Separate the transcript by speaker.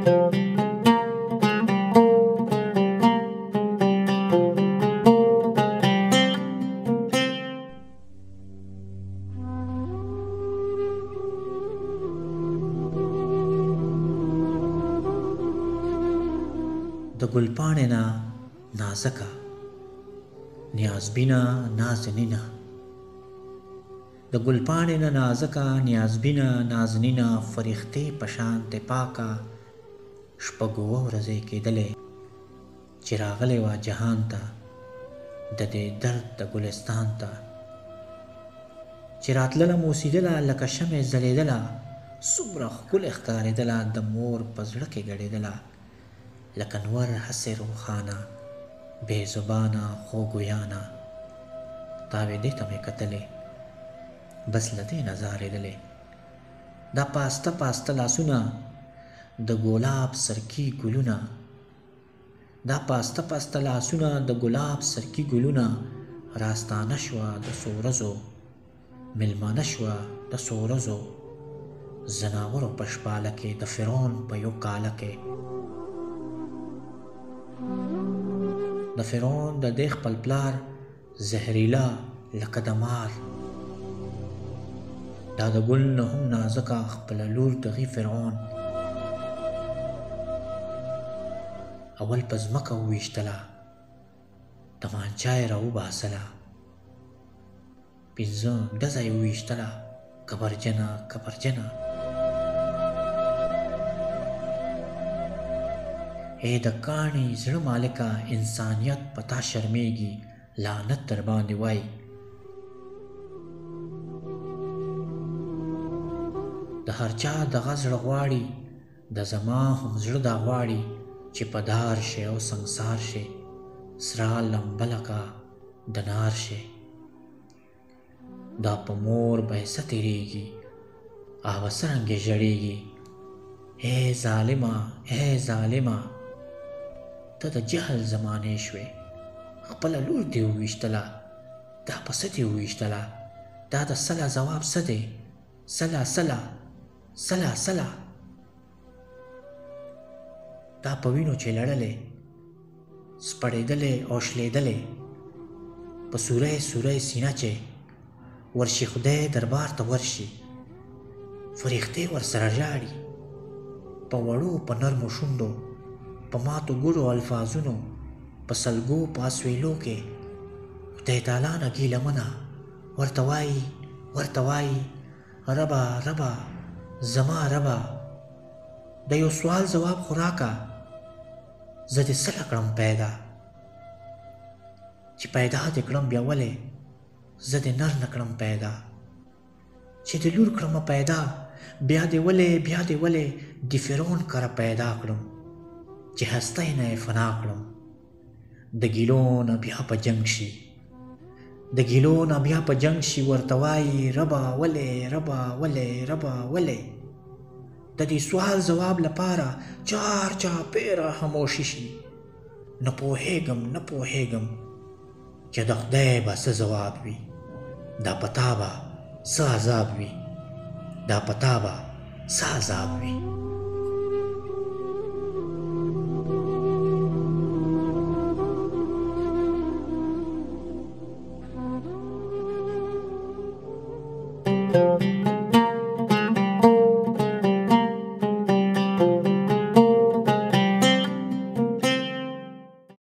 Speaker 1: د ګلپاڼې نه نازکه نیازبینه نازنینه، د ګلپاڼې نه نازکه نیازبینه نازنینه، فرښتې په شانتې پاکه شپږ اووه ورځې کېدلې چې راغلی وه جهان ته د دې درد د ګلستان ته، چې راتلله موسېدله لکه شمع ځلېدله، څومره ښکلې ښکارېدله د مور په زړه کې ګډېدله، لکه نور هسې روښانه بې زبانه خو ګویانه، تاوېدې ته مې کتلې بس له دې نظارېدلې، دا پاسته پاسته لاسونه د ګلاب سرکي ګلونه، دا پاسته پاسته لاسونه د ګلاب سرکي ګلونه، راستانه شوه د څو ورځو مېلمانه شوه د څو ورځو، زناورو په شپاله کې د فرعون په یو کاله کې، د فرعون د دې خپل پلار زهریلا لکه د مار، دا د ګل نه هم نازکه خپله لور دغې فرعون، اول په ځمکه وویشتله تمانچه یې راوباسله، پنځه ډزه یې وویشتله کبرجنه کبرجنه، ای د کاڼي زړه مالکه انسانیت په تا شرمېږي لعنت در باندې وای، د هر چا دغه زړه غواړي د زما هم زړه دا غواړي چې په دار شي او سنګسار شي، سره لمبه لکه د نار شي، دا په مور بایسه تېرېږي آوه څرنګې ژړېږي، ای ظالمه ای ظالمه ته د جهل زمانې شوې، خپله لور دې وویشتله دا په څه دې وویشتله، دا د سله ځواب څه دی، سله سله سله سله، دا په وینو چې لړلې سپړېدلې او شلېدلې، په سوری سوری سینه چې ورشي خدای دربار ته ورشي، فرښتې ورسره ژاړي په وړو په نرمو شونډو، په ماتو ګوډو الفاظونو، په سلګو په اسویلو کې، خدای تعالی نه ګیلمنه ورته وایي ورته وایي ربه ربه زما ربه، د یو سوال ځواب خو راکه زه دې څه کړم پیدا، چې پیدا دې کړم بیا ولې زه دې نر نه کړم پیدا، چې دې لور کړمه پیدا بیا دې ولې د فرعون کره پیدا کړم، چې هستی نه یې فنا کړم، د ګیلو نه بیا په جنګ شي، د ګیلو نه بیا په جنګ شي، ورته وایي ربه ولې ربه ولې ربه ولې، د دې سوال ځواب لپاره چار چاپېره خاموشي شي، نه پوهېږم نه پوهېږم چې د خدای به څه ځواب وي، دا په تا به څه عذاب وي، دا په تا به څه عذاب وي.